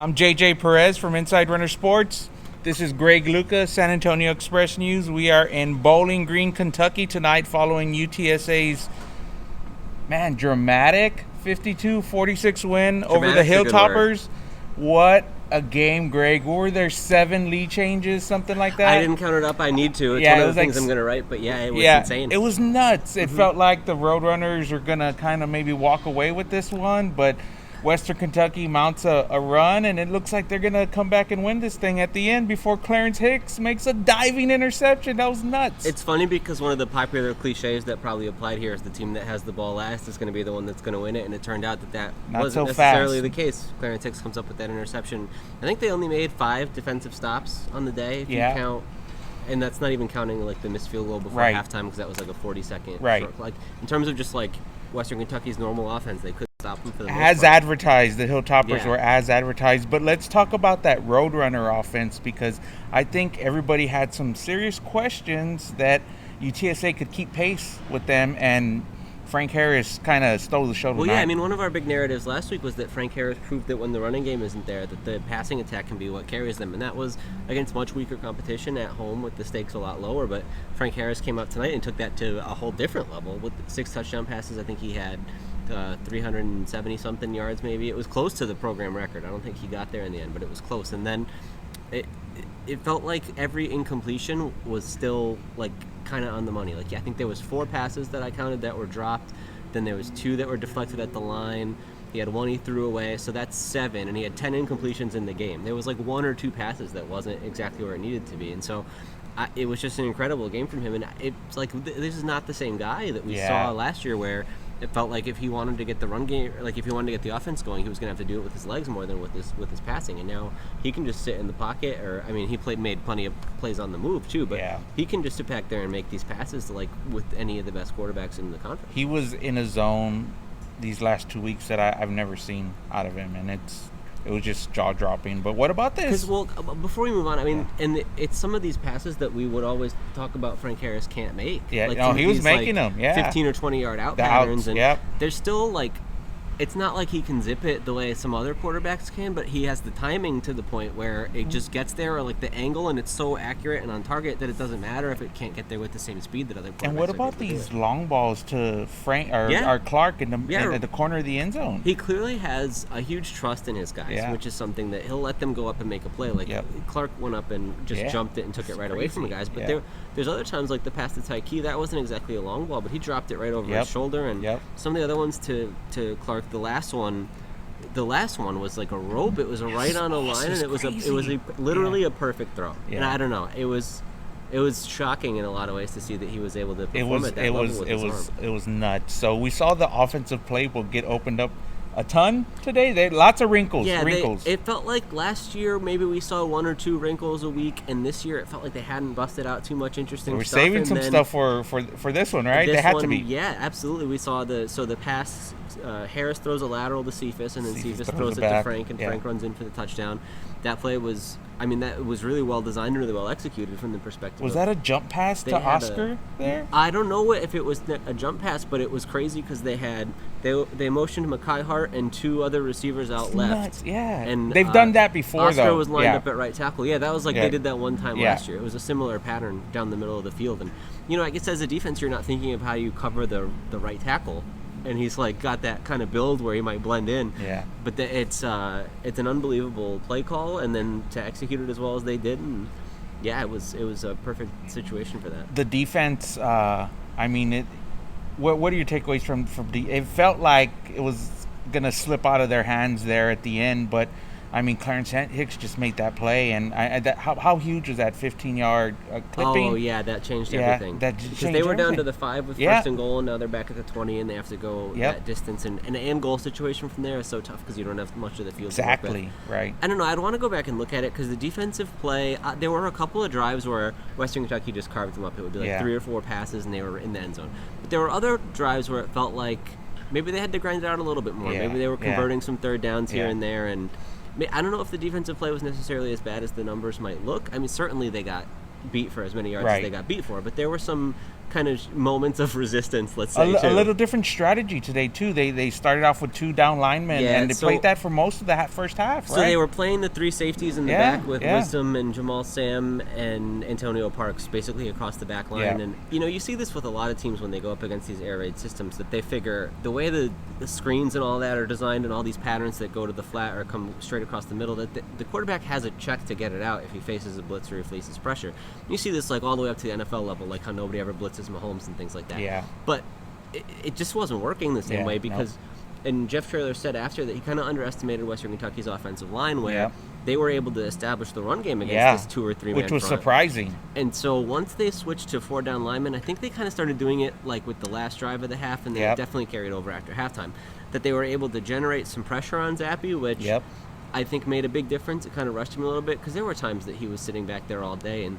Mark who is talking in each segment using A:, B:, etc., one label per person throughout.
A: I'm JJ Perez from Inside Runner Sports. This is Greg Luca, San Antonio Express News. We are in Bowling Green, Kentucky tonight following UTSA's, dramatic 52-46 win over the Hilltoppers. What a game, Greg. Were there 7 lead changes, something like that?
B: I didn't count it up. I need to. It's one of the things I'm going to write, but it was insane.
A: It was nuts. It felt like the Roadrunners are going to kind of maybe walk away with this one, but Western Kentucky mounts a run, and it looks like they're going to come back and win this thing at the end before Clarence Hicks makes a diving interception. That was nuts.
B: It's funny because one of the popular cliches that probably applied here is the team that has the ball last is going to be the one that's going to win it, and it turned out that wasn't necessarily the case. Clarence Hicks comes up with that interception. I think they only made 5 defensive stops on the day, if you count. And that's not even counting like the missed field goal before halftime, because that was like a 40-second short. Like in terms of just like Western Kentucky's normal offense, they couldn't stop them for the most part.
A: As advertised, the Hilltoppers were as advertised. But let's talk about that Roadrunner offense, because I think everybody had some serious questions that UTSA could keep pace with them, and Frank Harris kind of stole the show tonight.
B: Well, yeah, one of our big narratives last week was that Frank Harris proved that when the running game isn't there, that the passing attack can be what carries them, and that was against much weaker competition at home with the stakes a lot lower. But Frank Harris came out tonight and took that to a whole different level with 6 touchdown passes. I think he had 370-something yards maybe. It was close to the program record. I don't think he got there in the end, but it was close. And then it felt like every incompletion was still like kind of on the money. Like I think there was 4 passes that I counted that were dropped. Then there was 2 that were deflected at the line. He had 1 he threw away, so that's 7, and he had 10 incompletions in the game. There was like 1 or 2 passes that wasn't exactly where it needed to be, and so it was just an incredible game from him. And it's like this is not the same guy that we saw last year, where it felt like if he wanted to get the run game, like if he wanted to get the offense going, he was going to have to do it with his legs more than with his passing. And now he can just sit in the pocket, or he made plenty of plays on the move too. But he can just sit back there and make these passes like with any of the best quarterbacks in the conference.
A: He was in a zone these last 2 weeks that I've never seen out of him, and it was just jaw-dropping. But what about this?
B: Well, before we move on, and it's some of these passes that we would always talk about Frank Harris can't make.
A: Yeah, like he was making them.
B: 15 or 20-yard out patterns. And there's still, like, it's not like he can zip it the way some other quarterbacks can, but he has the timing to the point where it just gets there, or like the angle, and it's so accurate and on target that it doesn't matter if it can't get there with the same speed that other quarterbacks.
A: And what about these long balls to Frank or Clark in the corner of the end zone?
B: He clearly has a huge trust in his guys, which is something that he'll let them go up and make a play. Like Clark went up and just jumped it and took it right away from the guys. But there's other times, like the pass to Tyke, that wasn't exactly a long ball, but he dropped it right over his shoulder. And some of the other ones to Clark, the last one was like a rope. It was right on a line, and it was literally a perfect throw. And I don't know, it was shocking in a lot of ways to see that he was able to perform at that level with his arm.
A: It was nuts. So we saw the offensive playbook get opened up a ton today. Lots of wrinkles.
B: It felt like last year maybe we saw 1 or 2 wrinkles a week, and this year it felt like they hadn't busted out too much interesting stuff.
A: We're saving some stuff for this one, right? They had to be.
B: Yeah, absolutely. We saw the pass. Harris throws a lateral to Cephas, and then Cephas throws it to Frank, and Frank runs in for the touchdown. That play was, that was really well designed and really well executed from the perspective.
A: Was that a jump pass to Oscar there?
B: I don't know if it was a jump pass, but it was crazy because they motioned Mekhi Hart and 2 other receivers out left.
A: Nuts, yeah.
B: And
A: they've done that before,
B: Oscar
A: though.
B: was lined up at right tackle. Yeah, that was like they did that one time last year. It was a similar pattern down the middle of the field. And, I guess as a defense, you're not thinking of how you cover the right tackle. And he's like got that kind of build where he might blend in.
A: Yeah.
B: But it's an unbelievable play call, and then to execute it as well as they did, and it was a perfect situation for that.
A: The defense, what are your takeaways from it felt like it was gonna slip out of their hands there at the end, but Clarence Hicks just made that play, and how huge was that 15-yard clipping?
B: Oh, yeah, that changed everything. Because they were down to the 5 with first and goal, and now they're back at the 20, and they have to go that distance. And an and goal situation from there is so tough because you don't have much of the field.
A: Exactly, right.
B: I don't know. I'd want to go back and look at it because the defensive play, there were a couple of drives where Western Kentucky just carved them up. It would be like 3 or 4 passes, and they were in the end zone. But there were other drives where it felt like maybe they had to grind it out a little bit more. Maybe they were converting some third downs here and there, and I don't know if the defensive play was necessarily as bad as the numbers might look. Certainly they got beat for as many yards as they got beat for, but there were some kind of moments of resistance, let's
A: A
B: say.
A: a little different strategy today too. They started off with 2 down linemen,
B: Yeah,
A: and they played that for most of the first half.
B: So
A: right?
B: they were playing the 3 safeties in the
A: Yeah,
B: back with
A: yeah.
B: Wisdom and Jamal Sam and Antonio Parks basically across the back line.
A: Yeah.
B: And you see this with a lot of teams when they go up against these air raid systems, that they figure the way the screens and all that are designed and all these patterns that go to the flat or come straight across the middle, that the quarterback has a check to get it out if he faces a blitz or he faces pressure. You see this like all the way up to the NFL level, like how nobody ever blitzes Mahomes and things like that.
A: Yeah.
B: But it just wasn't working the same way because and Jeff Traylor said after that he kind of underestimated Western Kentucky's offensive line, where they were able to establish the run game against this 2 or 3 man
A: which was
B: front.
A: surprising.
B: And so once they switched to 4 down linemen, I think they kind of started doing it like with the last drive of the half, and they definitely carried over after halftime, that they were able to generate some pressure on Zappe, which I think made a big difference. It kind of rushed him a little bit because there were times that he was sitting back there all day, and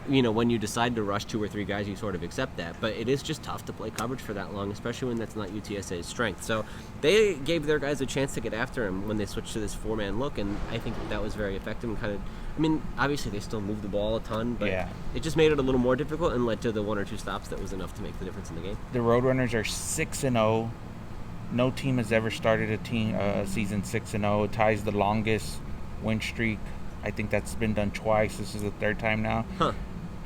B: when you decide to rush 2 or 3 guys, you sort of accept that. But it is just tough to play coverage for that long, especially when that's not UTSA's strength. So they gave their guys a chance to get after him when they switched to this 4-man look, and I think that was very effective and kind of, obviously they still moved the ball a ton, but it just made it a little more difficult and led to the 1 or 2 stops that was enough to make the difference in the game.
A: The Roadrunners are 6-0. No team has ever started a season 6-0. It ties the longest win streak. I think that's been done twice. This is the 3rd time now.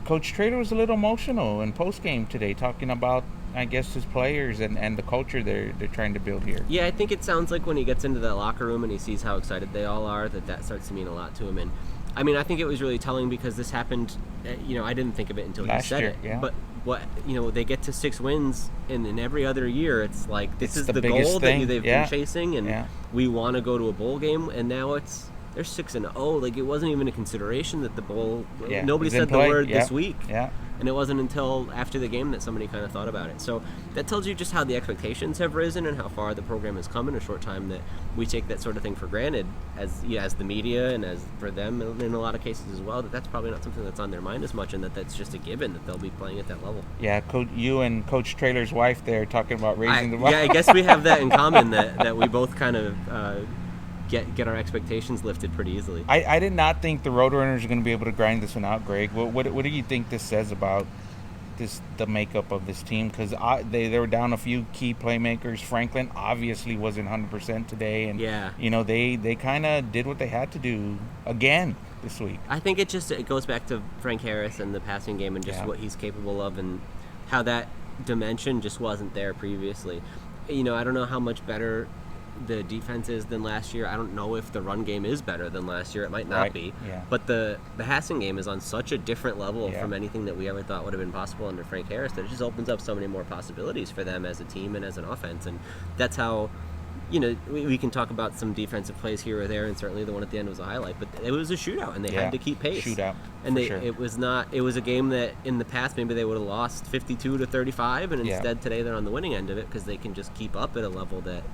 A: Coach Trader was a little emotional in postgame today, talking about, I guess, his players and the culture they're trying to build here.
B: Yeah, I think it sounds like when he gets into that locker room and he sees how excited they all are, that starts to mean a lot to him. And I think it was really telling because this happened. I didn't think of it until
A: last
B: you said
A: year,
B: it.
A: Yeah.
B: But they get to 6 wins, and in every other year, it's like this is the
A: biggest
B: goal
A: thing.
B: that they've been chasing, and we want to go to a bowl game, and now they're 6-0. Like, it wasn't even a consideration that the bowl. Nobody said the word this week. And it wasn't until after the game that somebody kind of thought about it. So that tells you just how the expectations have risen and how far the program has come in a short time, that we take that sort of thing for granted as the media and as for them in a lot of cases as well, that's probably not something that's on their mind as much, and that's just a given that they'll be playing at that level. Yeah,
A: you and Coach Traylor's wife there talking about raising the bar.
B: Yeah, I guess we have that in common, that we both kind of get our expectations lifted pretty easily.
A: I did not think the Roadrunners are going to be able to grind this one out, Greg. What do you think this says about the makeup of this team? Because they were down a few key playmakers. Franklin obviously wasn't 100% today, and they kind of did what they had to do again this week.
B: I think it goes back to Frank Harris and the passing game and just what he's capable of, and how that dimension just wasn't there previously. I don't know how much better the defense is than last year. I don't know if the run game is better than last year. It might not be. But the passing game is on such a different level from anything that we ever thought would have been possible under Frank Harris, that it just opens up so many more possibilities for them as a team and as an offense. And that's how, we can talk about some defensive plays here or there, and certainly the one at the end was a highlight, but it was a shootout, and they had to keep pace. And it was a game that in the past maybe they would have lost 52-35, and instead today they're on the winning end of it because they can just keep up at a level that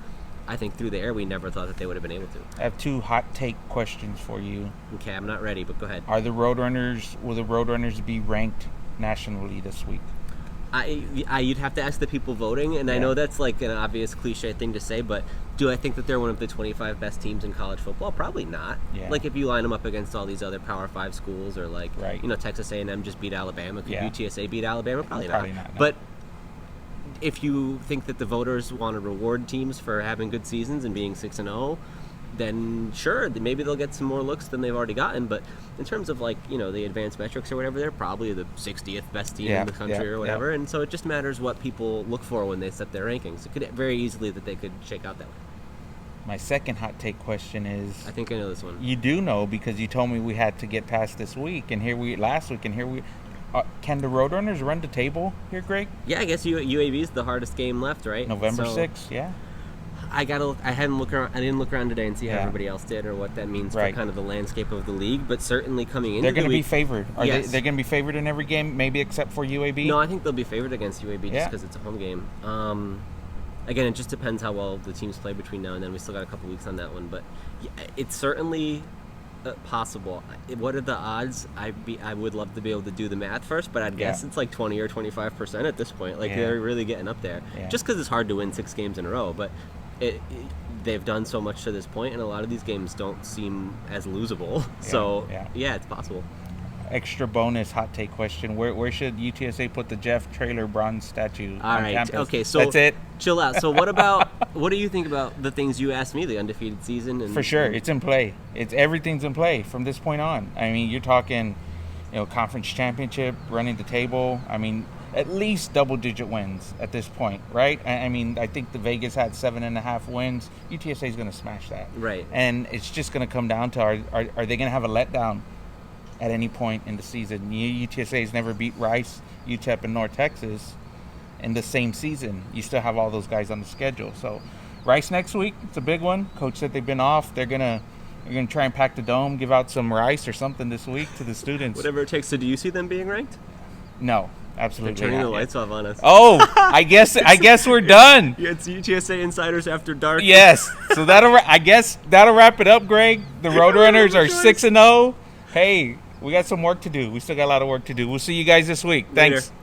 B: I think through the air we never thought that they would have been able to.
A: I have 2 hot take questions for you.
B: Okay, I'm not ready, but go ahead.
A: Will the Roadrunners be ranked nationally this week?
B: You'd have to ask the people voting, and I know that's like an obvious cliche thing to say, but do I think that they're one of the 25 best teams in college football? Probably not. Like, if you line them up against all these other Power 5 schools, or like Texas A&M just beat Alabama, could UTSA beat Alabama? Probably not. No. But if you think that the voters want to reward teams for having good seasons and being 6-0, then sure, maybe they'll get some more looks than they've already gotten. But in terms of the advanced metrics or whatever, they're probably the 60th best team in the country or whatever. And so it just matters what people look for when they set their rankings. It could very easily that they could shake out that way.
A: My second hot take question is,
B: I think I know this one.
A: You do know, because you told me we had to get past this week, and last week, and here we. Can the Roadrunners run the table here, Greg?
B: Yeah, I guess UAB is the hardest game left, right?
A: November 6th,
B: I didn't look around today and see how everybody else did, or what that means for kind of the landscape of the league. But certainly coming into
A: they're going to be
B: favored.
A: They're going to be favored in every game, maybe except for UAB?
B: No, I think they'll be favored against UAB just because it's a home game. Again, it just depends how well the teams play between now and then. We still got a couple weeks on that one, but it's certainly possible. What are the odds? I would love to be able to do the math first, but I'd guess it's like 20 or 25% at this point. They're really getting up there. Just because it's hard to win 6 games in a row, but they've done so much to this point, and a lot of these games don't seem as losable. So it's possible.
A: extra bonus hot take question. Where should UTSA put the Jeff Traylor bronze statue
B: All
A: on
B: right.
A: campus?
B: Okay. So
A: that's it.
B: Chill out. So what do you think about the things you asked me, the undefeated season? And,
A: For sure, it's in play. Everything's in play from this point on. I mean, you're talking, conference championship, running the table. I mean, at least double-digit wins at this point, right? I mean, I think the Vegas had 7.5 wins. UTSA is going to smash that,
B: right?
A: And it's just going to come down to are they going to have a letdown at any point in the season? UTSA has never beat Rice, UTEP, and North Texas in the same season. You still have all those guys on the schedule. So Rice next week, it's a big one. Coach said they've been off. They're gonna try and pack the dome, give out some rice or something this week to the students.
B: Whatever it takes. So do you see them being ranked?
A: No, absolutely
B: They're turning
A: not.
B: the lights off on us.
A: Oh, I guess we're done.
B: Yeah, it's UTSA Insiders After Dark.
A: Yes. So I guess that'll wrap it up, Greg. The Roadrunners are 6-0. Hey, we got some work to do. We still got a lot of work to do. We'll see you guys this week. Thanks.
B: Later.